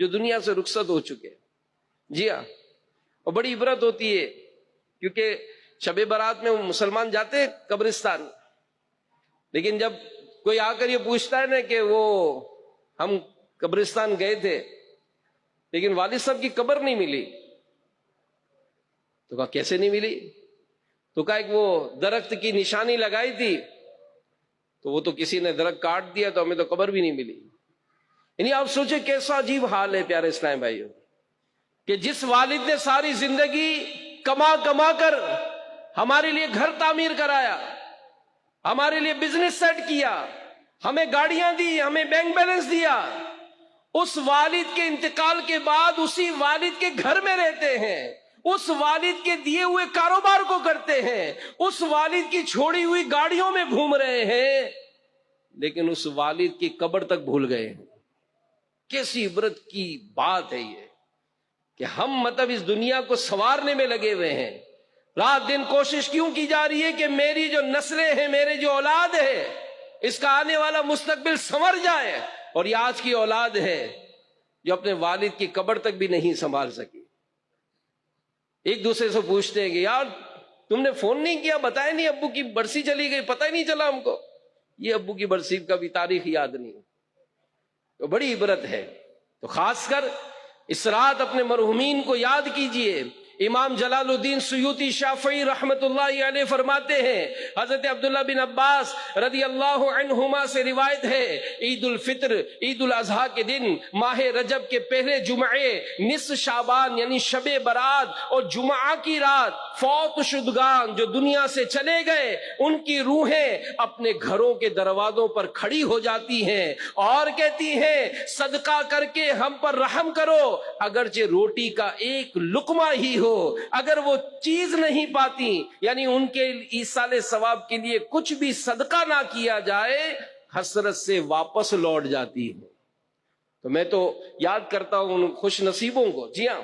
جو دنیا سے رخصت ہو چکے. جی ہاں, اور بڑی عبرت ہوتی ہے, کیونکہ شب برات میں مسلمان جاتے ہیں قبرستان, لیکن جب کوئی آ کر یہ پوچھتا ہے نا کہ وہ ہم قبرستان گئے تھے لیکن والد صاحب کی قبر نہیں ملی, تو کہا کیسے نہیں ملی؟ تو کہا ایک وہ درخت کی نشانی لگائی تھی, تو وہ تو کسی نے درخت کاٹ دیا, تو ہمیں تو قبر بھی نہیں ملی. یعنی آپ سوچیں کیسا عجیب حال ہے پیارے اسلام بھائیوں, کہ جس والد نے ساری زندگی کما کما کر ہمارے لیے گھر تعمیر کرایا, ہمارے لیے بزنس سیٹ کیا, ہمیں گاڑیاں دی, ہمیں بینک بیلنس دیا, اس والد کے انتقال کے بعد اسی والد کے گھر میں رہتے ہیں, اس والد کے دیے ہوئے کاروبار کو کرتے ہیں, اس والد کی چھوڑی ہوئی گاڑیوں میں گھوم رہے ہیں, لیکن اس والد کی قبر تک بھول گئے ہیں. کیسی عبرت کی بات ہے یہ, کہ ہم مطلب اس دنیا کو سنوارنے میں لگے ہوئے ہیں. رات دن کوشش کیوں کی جا رہی ہے کہ میری جو نسلیں ہیں, میرے جو اولاد ہے, اس کا آنے والا مستقبل سنور جائے. اور یہ آج کی اولاد ہے جو اپنے والد کی قبر تک بھی نہیں سنبھال سکی. ایک دوسرے سے پوچھتے ہیں کہ یار تم نے فون نہیں کیا, بتایا نہیں, ابو کی برسی چلی گئی, پتہ ہی نہیں چلا ہم کو. یہ ابو کی برسی کا بھی تاریخ یاد نہیں. تو بڑی عبرت ہے. تو خاص کر اس رات اپنے مرحومین کو یاد کیجئے. امام جلال الدین سیوطی شافعی رحمت اللہ علیہ فرماتے ہیں, حضرت عبداللہ بن عباس رضی اللہ عنہما سے روایت ہے, عید الفطر عید الاضحیٰ کے دن ماہ رجب کے پہلے جمعے نصف شعبان یعنی شب برات اور جمعہ کی رات فوت شدگان جو دنیا سے چلے گئے ان کی روحیں اپنے گھروں کے دروازوں پر کھڑی ہو جاتی ہیں اور کہتی ہیں صدقہ کر کے ہم پر رحم کرو. اگرچہ روٹی کا ایک لقمہ ہی ہو, اگر وہ چیز نہیں پاتی, یعنی ان کے ایصال ثواب کے لیے کچھ بھی صدقہ نہ کیا جائے, حسرت سے واپس لوٹ جاتی ہے. تو میں تو یاد کرتا ہوں ان خوش نصیبوں کو. جی ہاں,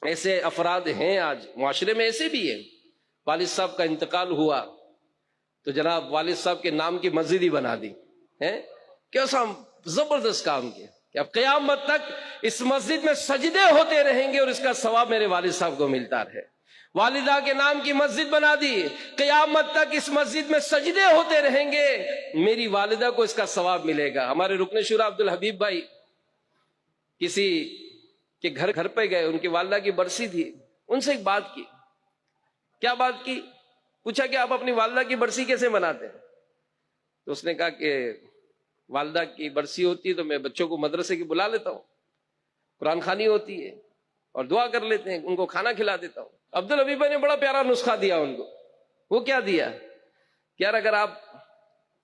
ایسے افراد ہیں آج معاشرے میں, ایسے بھی ہیں. والد صاحب کا انتقال ہوا تو جناب والد صاحب کے نام کی مسجد ہی بنا دی ہے. کیسا زبردست کام کیا کہ اب قیامت تک اس مسجد میں سجدے ہوتے رہیں گے اور اس کا ثواب میرے والد صاحب کو ملتا رہے. والدہ کے نام کی مسجد بنا دی, قیامت تک اس مسجد میں سجدے ہوتے رہیں گے, میری والدہ کو اس کا ثواب ملے گا. ہمارے رکن شورا عبدالحبیب بھائی کسی کے گھر پہ گئے, ان کی والدہ کی برسی تھی, ان سے ایک بات کی. کیا بات کی؟ پوچھا کہ آپ اپنی والدہ کی برسی کیسے مناتے ہیں؟ تو اس نے کہا کہ والدہ کی برسی ہوتی ہے تو میں بچوں کو مدرسے کی بلا لیتا ہوں, قرآن خوانی ہوتی ہے اور دعا کر لیتے ہیں, ان کو کھانا کھلا دیتا ہوں. عبدالحبیب نے بڑا پیارا نسخہ دیا ان کو. وہ کیا دیا کہ یار اگر آپ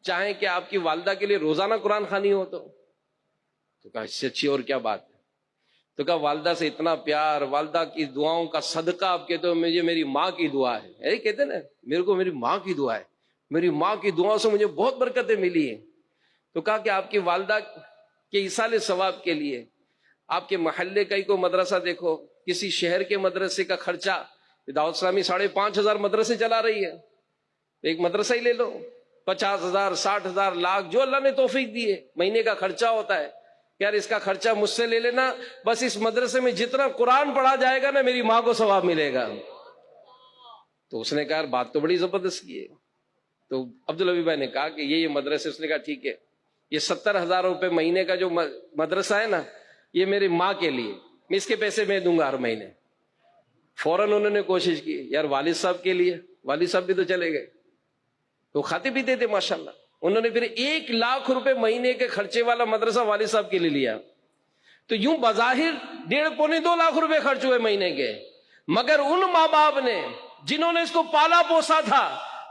چاہیں کہ آپ کی والدہ کے لیے روزانہ قرآن خوانی ہو تو کہا اس سے اچھی اور کیا بات ہے. تو کہا والدہ سے اتنا پیار, والدہ کی دعاؤں کا صدقہ آپ کہتے ہو مجھے میری ماں کی دعا ہے. یہی کہتے نا, میرے کو میری ماں کی دعا ہے, میری ماں کی دعاؤں سے مجھے بہت برکتیں ملی ہیں. تو کہا کہ آپ کی والدہ کے ایصال ثواب کے لیے آپ کے محلے کا ہی کوئی مدرسہ دیکھو, کسی شہر کے مدرسے کا خرچہ, دعوت اسلامی 5,500 مدرسے چلا رہی ہے, ایک مدرسہ ہی لے لو, 50,000 60,000 لاکھ جو اللہ نے توفیق دی ہے مہینے کا خرچہ ہوتا ہے. یار اس کا خرچہ مجھ سے لے لینا, بس اس مدرسے میں جتنا قرآن پڑھا جائے گا نا میری ماں کو ثواب ملے گا. تو اس نے کہا بات تو بڑی زبردست کی ہے. تو عبدالحبیب بھائی نے کہا کہ یہ مدرسے, اس نے کہا ٹھیک ہے, یہ 70,000 روپے مہینے کا جو مدرسہ ہے نا یہ میری ماں کے لیے, میں اس کے پیسے میں دوں گا ہر مہینے. فوراً انہوں نے کوشش کی, یار والد صاحب کے لیے, والد صاحب بھی تو چلے گئے, تو کھاتے پیتے تھے ماشاءاللہ. انہوں نے پھر 1,00,000 روپے مہینے کے خرچے والا مدرسہ والد صاحب کے لیے لیا. تو یوں بظاہر 1.5-2 لاکھ روپے خرچ ہوئے مہینے کے, مگر ان ماں باپ نے جنہوں نے اس کو پالا پوسا تھا,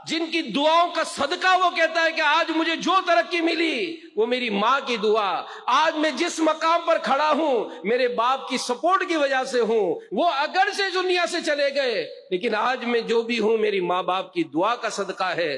جن کی دعاؤں کا صدقہ, وہ کہتا ہے کہ آج مجھے جو ترقی ملی وہ میری ماں کی دعا, آج میں جس مقام پر کھڑا ہوں میرے باپ کی سپورٹ کی وجہ سے ہوں. وہ اگر سے دنیا سے چلے گئے لیکن آج میں جو بھی ہوں میری ماں باپ کی دعا کا صدقہ ہے.